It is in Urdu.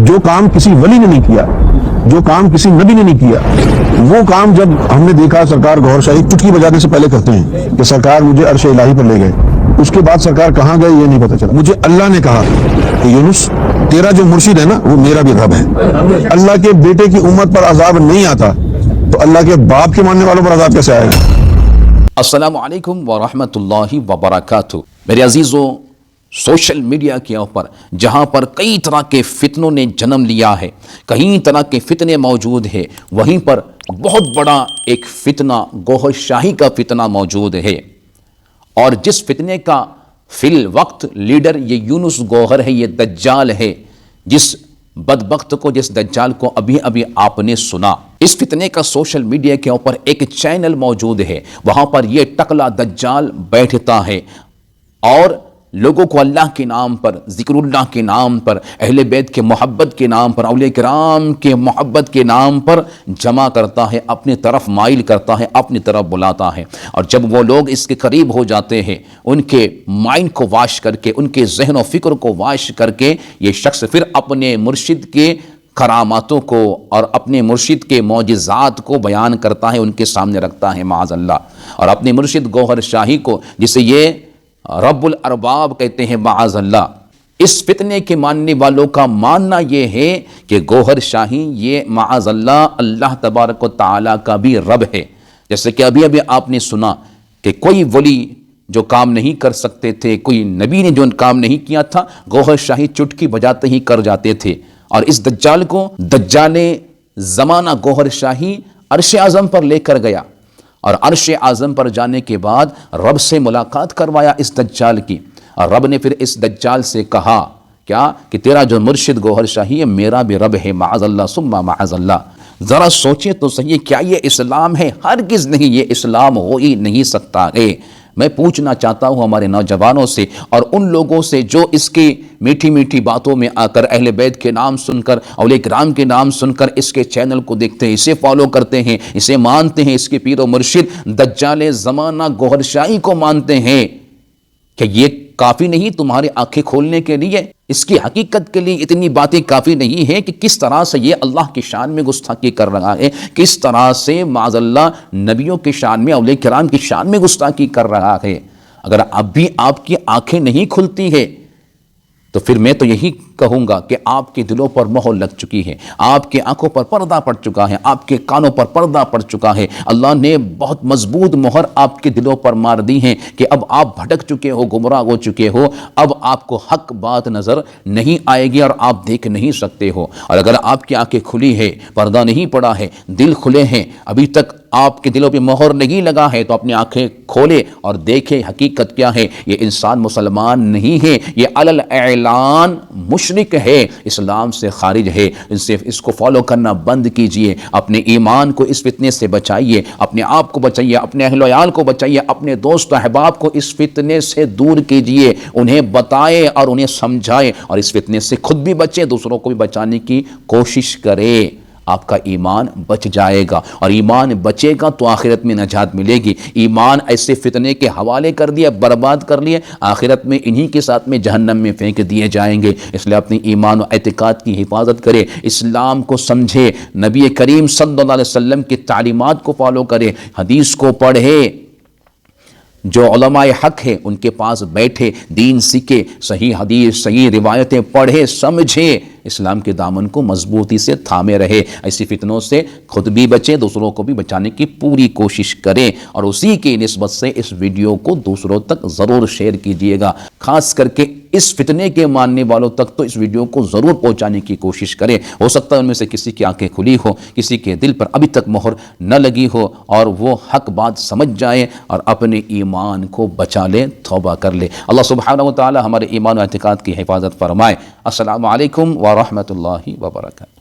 جو کام کسی ولی نے نہیں کیا، جو کام کسی نبی نے نہیں کیا، وہ کام جب ہم نے دیکھا سرکار گوھر شاہی چٹکی بجانے سے پہلے کرتے ہیں کہ سرکار مجھے عرش الہی پر لے گئے، اس کے بعد سرکار کہاں گئے یہ نہیں پتا چلا۔ مجھے اللہ نے کہا کہ یونس تیرا جو مرشد ہے نا وہ میرا بھی رب ہے۔ اللہ کے بیٹے کی امت پر عذاب نہیں آتا تو اللہ کے باپ کے ماننے والوں پر عذاب کیسے آئے گا؟ السلام علیکم ورحمۃ اللہ وبرکاتہ۔ میرے عزیزوں، سوشل میڈیا کے اوپر جہاں پر کئی طرح کے فتنوں نے جنم لیا ہے، کئی طرح کے فتنے موجود ہیں، وہیں پر بہت بڑا ایک فتنہ گوھر شاہی کا فتنہ موجود ہے، اور جس فتنے کا فی الوقت لیڈر یہ یونس گوہر ہے، یہ دجال ہے، جس بدبخت کو، جس دجال کو ابھی آپ نے سنا۔ اس فتنے کا سوشل میڈیا کے اوپر ایک چینل موجود ہے، وہاں پر یہ ٹکلا دجال بیٹھتا ہے اور لوگوں کو اللہ کے نام پر، ذکر اللہ کے نام پر، اہل بیت کے محبت کے نام پر، اولیاء کرام کے محبت کے نام پر جمع کرتا ہے، اپنی طرف مائل کرتا ہے، اپنی طرف بلاتا ہے، اور جب وہ لوگ اس کے قریب ہو جاتے ہیں، ان کے مائنڈ کو واش کر کے، ان کے ذہن و فکر کو واش کر کے، یہ شخص پھر اپنے مرشد کے کراماتوں کو اور اپنے مرشد کے معجزات کو بیان کرتا ہے، ان کے سامنے رکھتا ہے معاذ اللہ، اور اپنے مرشد گوھر شاہی کو، جسے یہ رب الارباب کہتے ہیں معاذ اللہ، اس فتنے کے ماننے والوں کا ماننا یہ ہے کہ گوھر شاہی یہ معاذ اللہ اللہ تبارک و تعالیٰ کا بھی رب ہے۔ جیسے کہ ابھی آپ نے سنا کہ کوئی ولی جو کام نہیں کر سکتے تھے، کوئی نبی نے جو کام نہیں کیا تھا، گوھر شاہی چٹکی بجاتے ہی کر جاتے تھے، اور اس دجال کو دجال زمانہ گوھر شاہی عرش اعظم پر لے کر گیا، اور عرش اعظم پر جانے کے بعد رب سے ملاقات کروایا اس دجال کی، اور رب نے پھر اس دجال سے کہا کیا کہ تیرا جو مرشد گوھر شاہی ہے میرا بھی رب ہے، معاذ اللہ ثم معاذ اللہ۔ ذرا سوچیں تو صحیح، کیا یہ اسلام ہے؟ ہرگز نہیں، یہ اسلام ہو ہی نہیں سکتا ہے۔ میں پوچھنا چاہتا ہوں ہمارے نوجوانوں سے اور ان لوگوں سے جو اس کی میٹھی میٹھی باتوں میں آ کر، اہل بیت کے نام سن کر، اولیاء کرام کے نام سن کر اس کے چینل کو دیکھتے ہیں، اسے فالو کرتے ہیں، اسے مانتے ہیں، اس کے پیر و مرشد دجال زمانہ گوھر شاہی کو مانتے ہیں، کہ یہ کافی نہیں تمہاری آنکھیں کھولنے کے لیے؟ اس کی حقیقت کے لیے اتنی باتیں کافی نہیں ہیں کہ کس طرح سے یہ اللہ کی شان میں گستاخی کر رہا ہے، کس طرح سے معاذ اللہ نبیوں کی شان میں، اولیاء کرام کی شان میں گستاخی کر رہا ہے۔ اگر اب بھی آپ کی آنکھیں نہیں کھلتی ہے تو پھر میں تو یہی کہوں گا کہ آپ کے دلوں پر مہر لگ چکی ہے، آپ کے آنکھوں پر پردہ پڑ چکا ہے، آپ کے کانوں پر پردہ پڑ چکا ہے، اللہ نے بہت مضبوط مہر آپ کے دلوں پر مار دی ہیں کہ اب آپ بھٹک چکے ہو، گمراہ ہو چکے ہو، اب آپ کو حق بات نظر نہیں آئے گی اور آپ دیکھ نہیں سکتے ہو۔ اور اگر آپ کی آنکھیں کھلی ہے، پردہ نہیں پڑا ہے، دل کھلے ہیں، ابھی تک آپ کے دلوں پہ مہر نہیں لگا ہے، تو اپنی آنکھیں کھولے اور دیکھیں حقیقت کیا ہے۔ یہ انسان مسلمان نہیں ہے، یہ علی الاعلان مشرک ہے، اسلام سے خارج ہے۔ اس کو فالو کرنا بند کیجئے، اپنے ایمان کو اس فتنے سے بچائیے، اپنے آپ کو بچائیے، اپنے اہل و عیال کو بچائیے، اپنے دوست و احباب کو اس فتنے سے دور کیجئے، انہیں بتائیں اور انہیں سمجھائیں، اور اس فتنے سے خود بھی بچیں، دوسروں کو بھی بچانے کی کوشش کریں۔ آپ کا ایمان بچ جائے گا، اور ایمان بچے گا تو آخرت میں نجات ملے گی۔ ایمان ایسے فتنے کے حوالے کر دیا، برباد کر لیے، آخرت میں انہی کے ساتھ میں جہنم میں پھینک دیے جائیں گے۔ اس لیے اپنی ایمان و اعتقاد کی حفاظت کرے، اسلام کو سمجھے، نبی کریم صلی اللہ علیہ وسلم کی تعلیمات کو فالو کرے، حدیث کو پڑھے، جو علماء حق ہیں ان کے پاس بیٹھے، دین سیکھے، صحیح حدیث، صحیح روایتیں پڑھے، سمجھے، اسلام کے دامن کو مضبوطی سے تھامے رہے، ایسی فتنوں سے خود بھی بچیں، دوسروں کو بھی بچانے کی پوری کوشش کریں، اور اسی کی نسبت سے اس ویڈیو کو دوسروں تک ضرور شیئر کیجئے گا، خاص کر کے اس فتنے کے ماننے والوں تک تو اس ویڈیو کو ضرور پہنچانے کی کوشش کریں۔ ہو سکتا ہے ان میں سے کسی کی آنکھیں کھلی ہو، کسی کے دل پر ابھی تک مہر نہ لگی ہو، اور وہ حق بات سمجھ جائے اور اپنے ایمان کو بچا لے، توبہ کر لے۔ اللہ سبحانہ و تعالی ہمارے ایمان و اعتقاد کی حفاظت فرمائے۔ السلام علیکم ورحمۃ اللہ وبرکاتہ۔